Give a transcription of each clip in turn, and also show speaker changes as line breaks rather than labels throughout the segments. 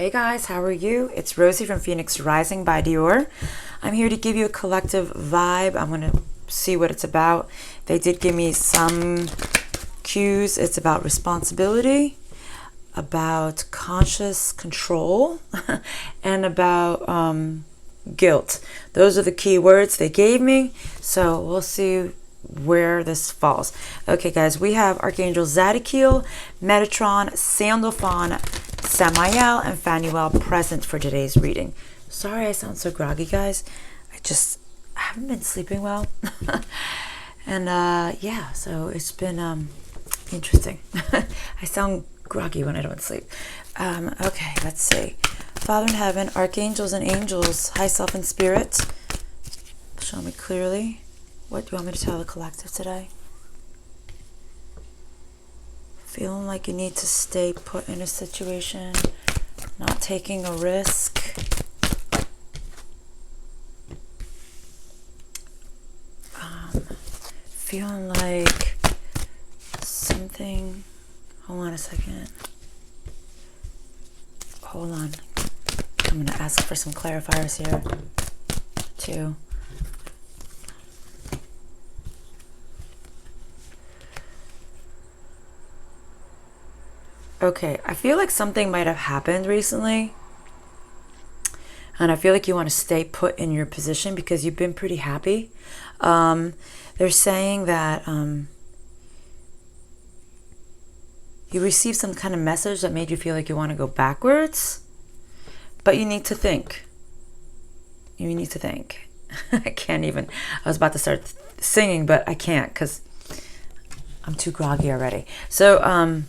Hey guys, how are you? It's Rosie from Phoenix Rising by Dior. I'm here to give you a collective vibe. I'm going to see what it's about. They did give me some cues. It's about responsibility, about conscious control, and about guilt. Those are the key words they gave me. So we'll see where this falls. Okay, guys, we have Archangel Zadkiel, Metatron, Sandalphon, Samael, and Phanuel present for today's reading. Sorry I sound so groggy, guys. I haven't been sleeping well. And yeah, so it's been interesting. I sound groggy when I don't sleep. Okay, let's see. Father in heaven, archangels and angels, high self and spirit, show me clearly. What do you want me to tell the collective today? Feeling like you need to stay put in a situation, not taking a risk. Feeling like something. Hold on a second. Hold on. I'm going to ask for some clarifiers here, too. Okay, I feel like something might have happened recently. And I feel like you want to stay put in your position because you've been pretty happy. They're saying that you received some kind of message that made you feel like you want to go backwards. But you need to think. You need to think. I can't even. I was about to start singing, but I can't because I'm too groggy already. So,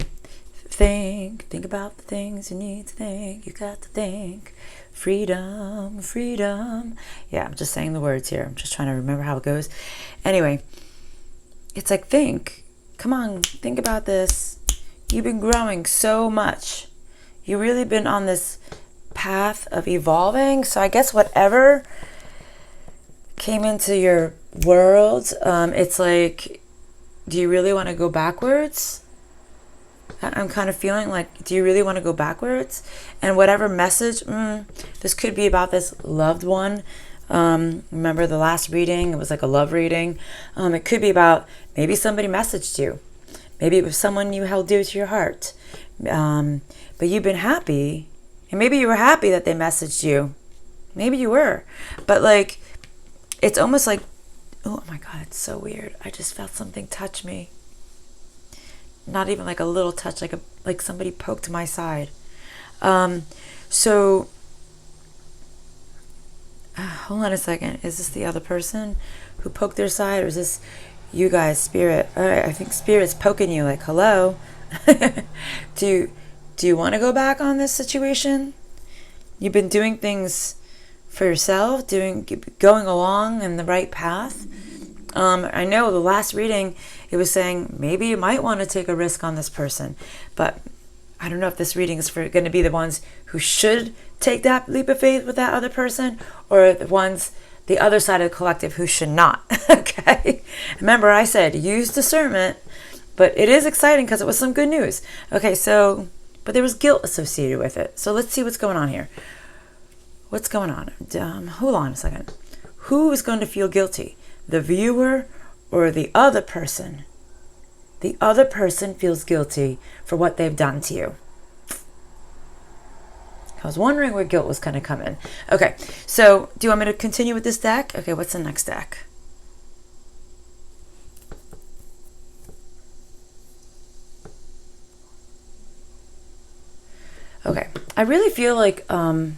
think about the things you need to think. You got to think. Freedom, freedom. Yeah, I'm just saying the words here. I'm just trying to remember how it goes. Anyway, it's like think. Come on, think about this. You've been growing so much. You've really been on this path of evolving. So I guess whatever came into your world, it's like, do you really want to go backwards? I'm kind of feeling like, do you really want to go backwards? And whatever message, this could be about this loved one. Remember the last reading? It was like a love reading. It could be about maybe somebody messaged you. Maybe it was someone you held dear to your heart. But you've been happy. And maybe you were happy that they messaged you. Maybe you were. But like, it's almost like, oh my God, it's so weird. I just felt something touch me. Not even like a little touch, like somebody poked my side. So, hold on a second. Is this the other person who poked their side, or is this you guys, spirit? All right, I think spirit's poking you. Like, hello. Do you want to go back on this situation? You've been doing things for yourself, going along in the right path. I know the last reading, it was saying maybe you might want to take a risk on this person, but I don't know if this reading is going to be the ones who should take that leap of faith with that other person, or the other side of the collective who should not. Okay. Remember, I said use discernment, but it is exciting because it was some good news. Okay. So, but there was guilt associated with it. So let's see what's going on here. What's going on? Hold on a second. Who is going to feel guilty? The viewer or the other person? The other person feels guilty for what they've done to you. I was wondering where guilt was going to come in. Okay, so do you want me to continue with this deck? Okay, what's the next deck? Okay, I really feel like you're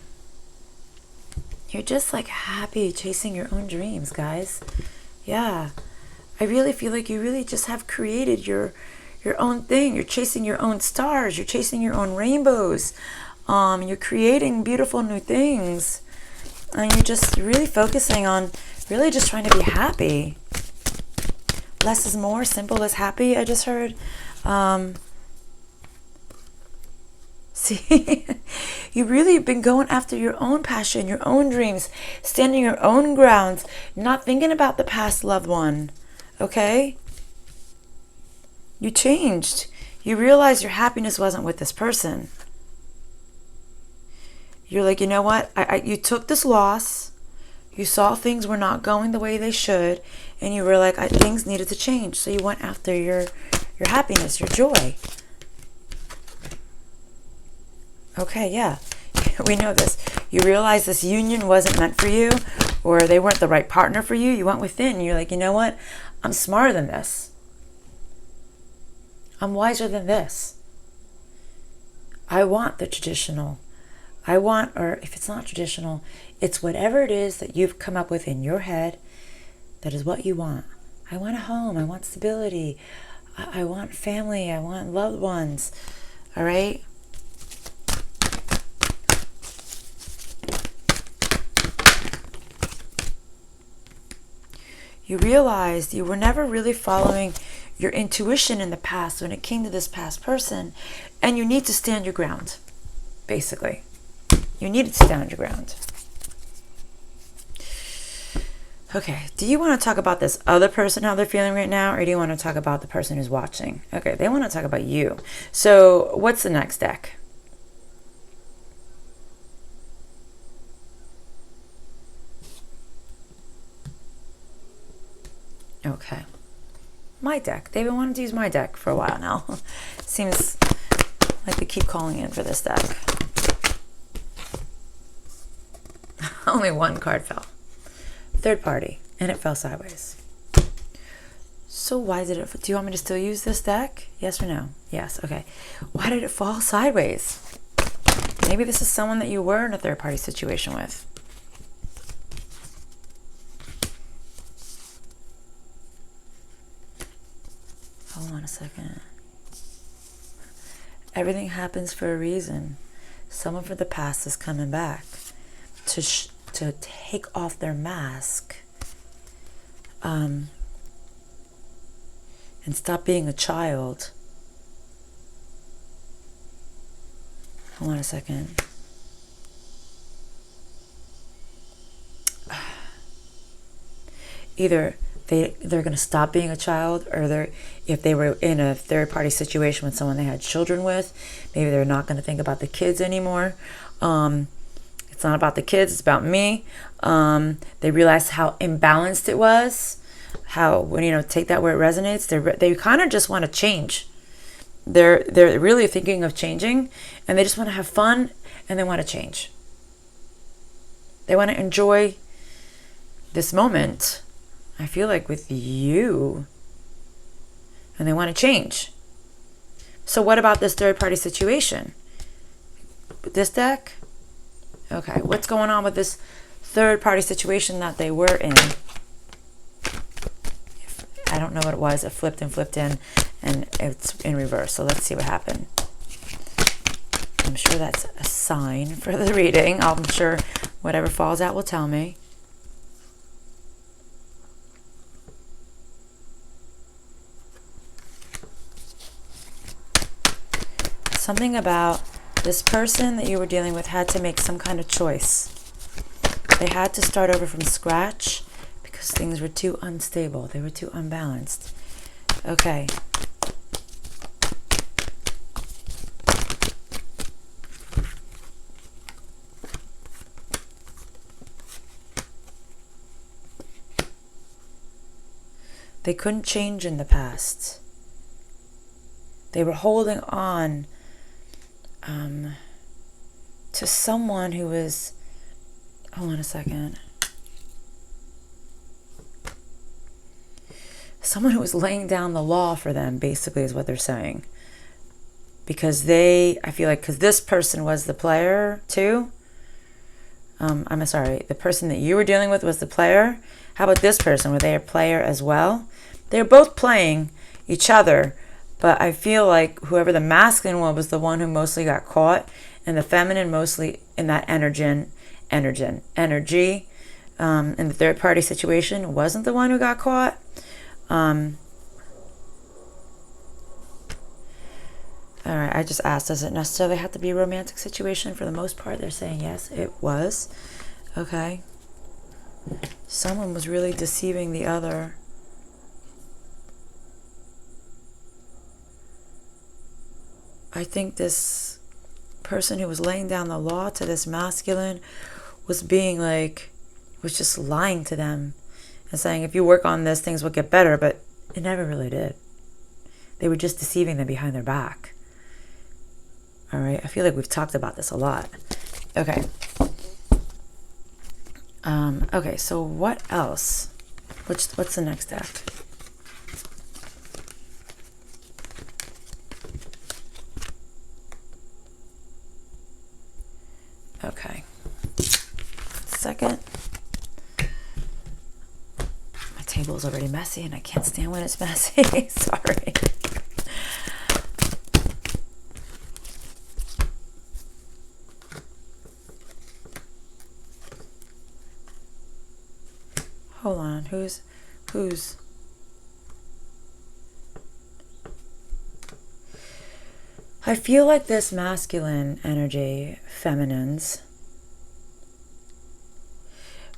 just like happy chasing your own dreams, guys. Yeah, I really feel like you really just have created your own thing. You're chasing your own stars. You're chasing your own rainbows. You're creating beautiful new things. And you're just really focusing on really just trying to be happy. Less is more, simple is happy, I just heard. See, you really have been going after your own passion, your own dreams, standing your own grounds, not thinking about the past loved one, okay? You changed. You realized your happiness wasn't with this person. You're like, you know what? You took this loss. You saw things were not going the way they should, and you were like, things needed to change. So you went after your happiness, your joy. Okay, yeah. We know this. You realize this union wasn't meant for you, or they weren't the right partner for you. You went within, and you're like, you know what? I'm smarter than this. I'm wiser than this. I want the traditional. Or if it's not traditional, it's whatever it is that you've come up with in your head that is what you want. I want a home. I want stability. I want family. I want loved ones. All right? You realized you were never really following your intuition in the past when it came to this past person, and you need to stand your ground, basically. You needed to stand your ground. Okay, do you want to talk about this other person, how they're feeling right now, or do you want to talk about the person who's watching? Okay, they want to talk about you. So what's the next deck? Okay. My deck. They've been wanting to use my deck for a while now. Seems like they keep calling in for this deck. Only one card fell. Third party. And it fell sideways. So why did it... Do you want me to still use this deck? Yes or no? Yes. Okay. Why did it fall sideways? Maybe this is someone that you were in a third party situation with. Hold on a second. Everything happens for a reason. Someone from the past is coming back to take off their mask and stop being a child. Hold on a second. Either they're going to stop being a child, or if they were in a third party situation with someone they had children with, maybe they're not going to think about the kids anymore. It's not about the kids, it's about me. They realized how imbalanced it was. How, when take that where it resonates, they kind of just want to change. They're really thinking of changing, and they just want to have fun, and they want to change. They want to enjoy this moment, I feel like, with you, and they want to change. So what about this third party situation? This deck? Okay, what's going on with this third party situation that they were in? I don't know what it was. It flipped in, and it's in reverse. So let's see what happened. I'm sure that's a sign for the reading. I'm sure whatever falls out will tell me. Something about this person that you were dealing with had to make some kind of choice. They had to start over from scratch because things were too unstable. They were too unbalanced. Okay. They couldn't change in the past. They were holding on to someone who was... Hold on a second. Someone who was laying down the law for them, basically, is what they're saying. Because I feel like, because this person was the player too. I'm sorry, the person that you were dealing with was the player. How about this person? Were they a player as well? They're both playing each other, but I feel like whoever the masculine one was the one who mostly got caught, and the feminine mostly in that energy in the third party situation wasn't the one who got caught. All right, I just asked, does it necessarily have to be a romantic situation? For the most part, they're saying yes, it was. Okay. Someone was really deceiving the other. I think this person who was laying down the law to this masculine was being like, was just lying to them and saying, if you work on this, things will get better. But it never really did. They were just deceiving them behind their back. All right. I feel like we've talked about this a lot. Okay. Okay. So what else? What's the next deck? Okay. Second. My table is already messy and I can't stand when it's messy. Sorry. Hold on. Who's? I feel like this masculine energy, feminines,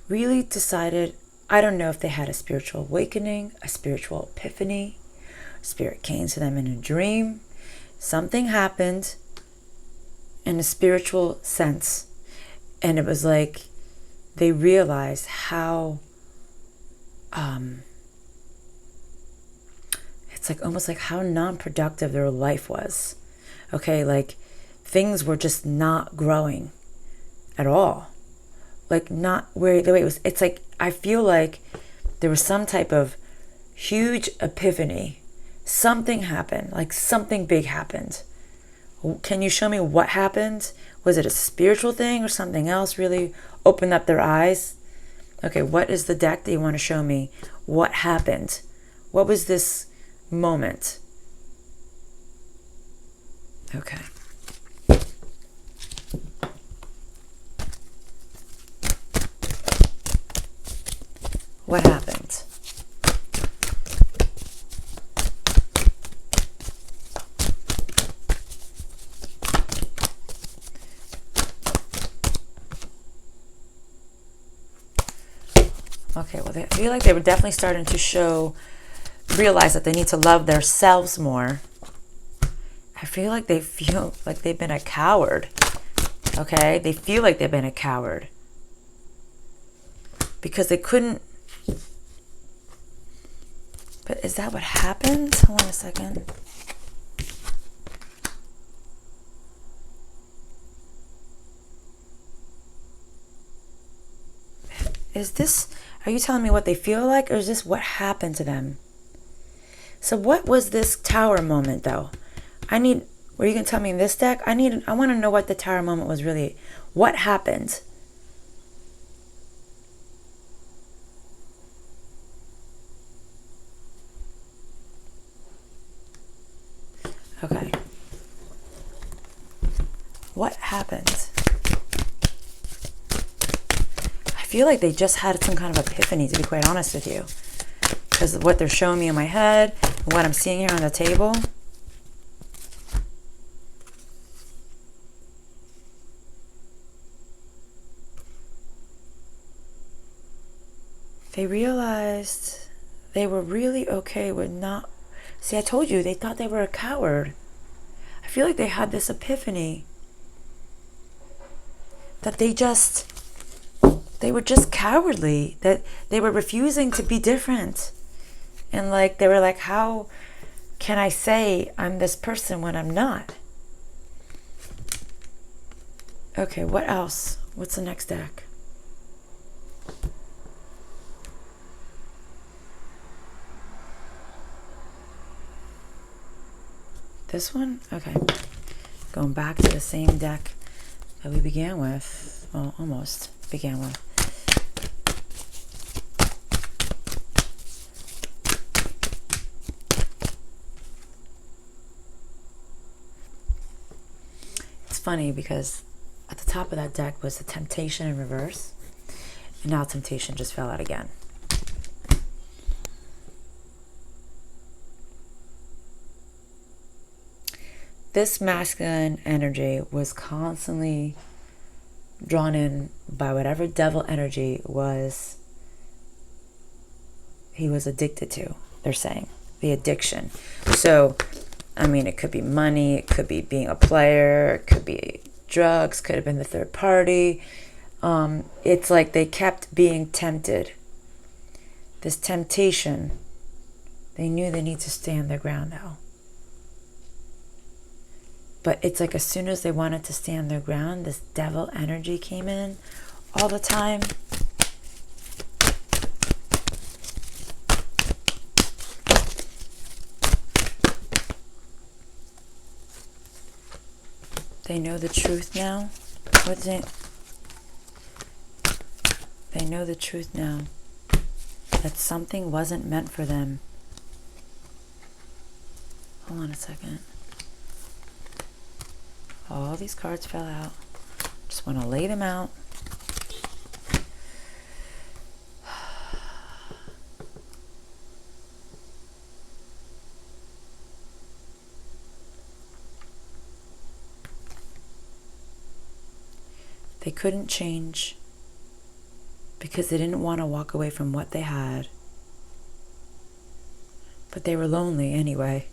really decided, I don't know if they had a spiritual awakening, a spiritual epiphany, spirit came to them in a dream, something happened in a spiritual sense, and it was like they realized how it's like almost like how non-productive their life was. Okay, like things were just not growing at all. Like not where the way it was. It's like I feel like there was some type of huge epiphany. Something happened, like something big happened. Can you show me what happened? Was it a spiritual thing or something else really opened up their eyes? Okay, what is the deck that you want to show me? What happened? What was this moment? Okay. What happened? Okay, well, I feel like they were definitely starting to realize that they need to love themselves more. I feel like they feel like they've been a coward. Okay? They feel like they've been a coward. Because they couldn't. But is that what happened? Hold on a second. Are you telling me what they feel like, or is this what happened to them? So what was this tower moment, though? Were you going to tell me in this deck? I want to know what the tower moment was really. What happened? Okay. What happened? I feel like they just had some kind of epiphany, to be quite honest with you. Because of what they're showing me in my head, and what I'm seeing here on the table. They realized they were really okay with not... See, I told you, they thought they were a coward. I feel like they had this epiphany. That they were just cowardly. That they were refusing to be different. And like, they were like, how can I say I'm this person when I'm not? Okay, what else? What's the next deck? This one? Okay. Going back to the same deck that we began with. Well, almost began with. It's funny because at the top of that deck was the Temptation in reverse. And now Temptation just fell out again. This masculine energy was constantly drawn in by whatever devil energy he was addicted to, they're saying. The addiction. So, I mean, it could be money, it could be being a player, it could be drugs, could have been the third party. It's like they kept being tempted. This temptation, they knew they need to stand their ground now. But it's like as soon as they wanted to stand their ground, this devil energy came in all the time. They know the truth now. What's it? They know the truth now. That something wasn't meant for them. Hold on a second. All these cards fell out. Just want to lay them out. They couldn't change because they didn't want to walk away from what they had. But they were lonely anyway.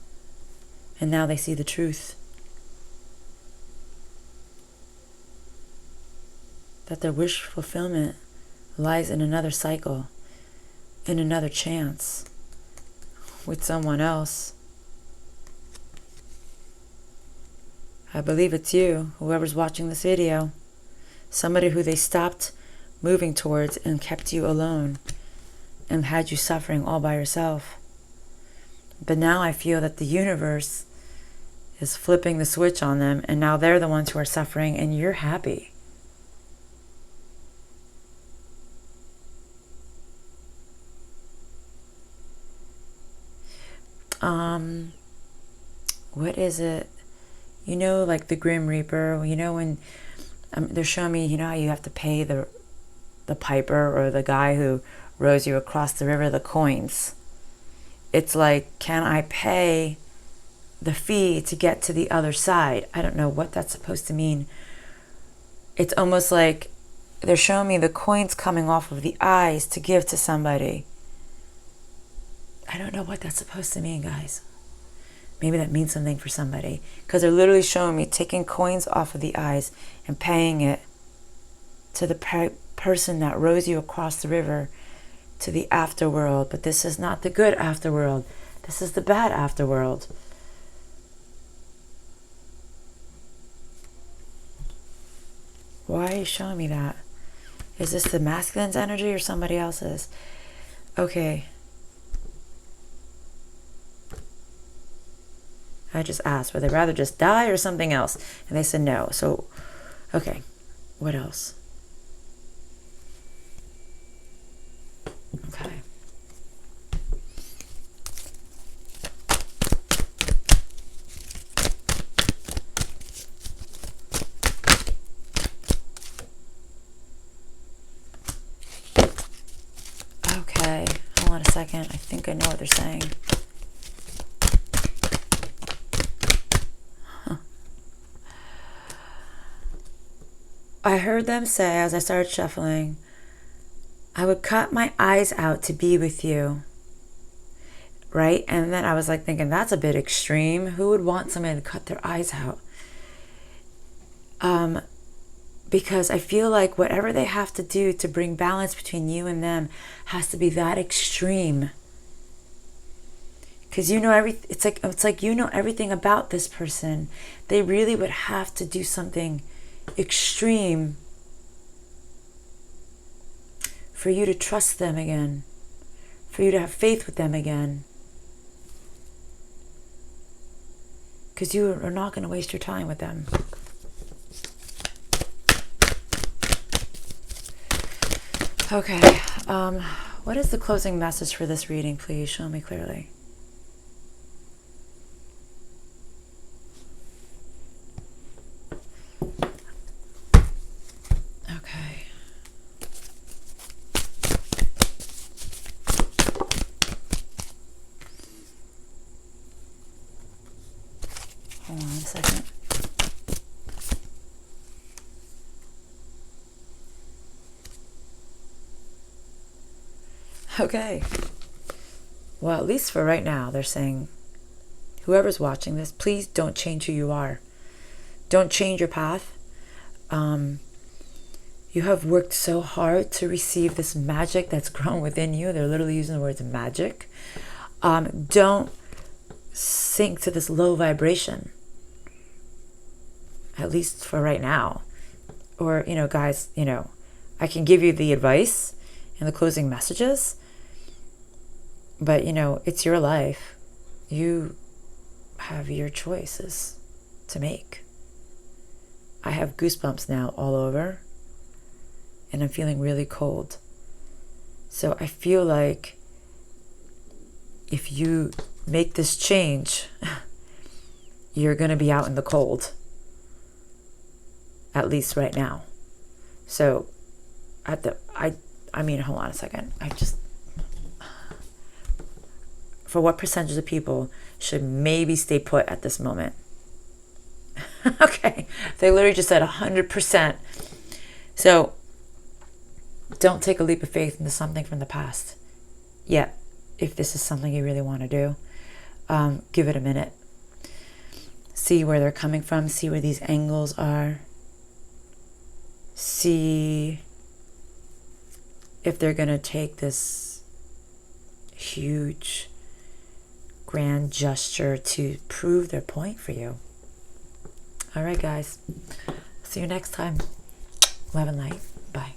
And now they see the truth. That their wish fulfillment lies in another cycle, in another chance, with someone else. I believe it's you, whoever's watching this video. Somebody who they stopped moving towards and kept you alone and had you suffering all by yourself. But now I feel that the universe is flipping the switch on them, and now they're the ones who are suffering and you're happy. What is it? You know, like the Grim Reaper, you know, when they're showing me, you know how you have to pay the piper or the guy who rows you across the river the coins. It's like, can I pay the fee to get to the other side? I don't know what that's supposed to mean. It's almost like they're showing me the coins coming off of the eyes to give to somebody. I don't know what that's supposed to mean, guys. Maybe that means something for somebody. Because they're literally showing me taking coins off of the eyes and paying it to the person that rows you across the river to the afterworld. But this is not the good afterworld. This is the bad afterworld. Why are you showing me that? Is this the masculine's energy or somebody else's? Okay. I just asked, would they rather just die or something else? And they said no. So, okay. What else? Okay. Okay. Hold on a second. I think I know what they're saying. I heard them say, as I started shuffling, I would cut my eyes out to be with you. Right? And then I was like thinking, that's a bit extreme. Who would want somebody to cut their eyes out? Because I feel like whatever they have to do to bring balance between you and them has to be that extreme. Because you know it's like you know everything about this person. They really would have to do something extreme for you to trust them again, for you to have faith with them again, because you are not going to waste your time with them. Okay, what is the closing message for this reading? Please show me clearly. Hold on a second. Okay. Well, at least for right now, they're saying, whoever's watching this, please don't change who you are. Don't change your path. You have worked so hard to receive this magic that's grown within you. They're literally using the words magic. Don't sink to this low vibration, at least for right now. Or, guys, I can give you the advice and the closing messages, but, it's your life. You have your choices to make. I have goosebumps now all over, and I'm feeling really cold. So I feel like if you make this change, you're going to be out in the cold, at least right now. So hold on a second. For what percentage of people should maybe stay put at this moment? Okay. They literally just said 100%. So don't take a leap of faith into something from the past yet. If this is something you really want to do, give it a minute. See where they're coming from. See where these angles are. See if they're going to take this huge, grand gesture to prove their point for you. All right, guys. See you next time. Love and light. Bye.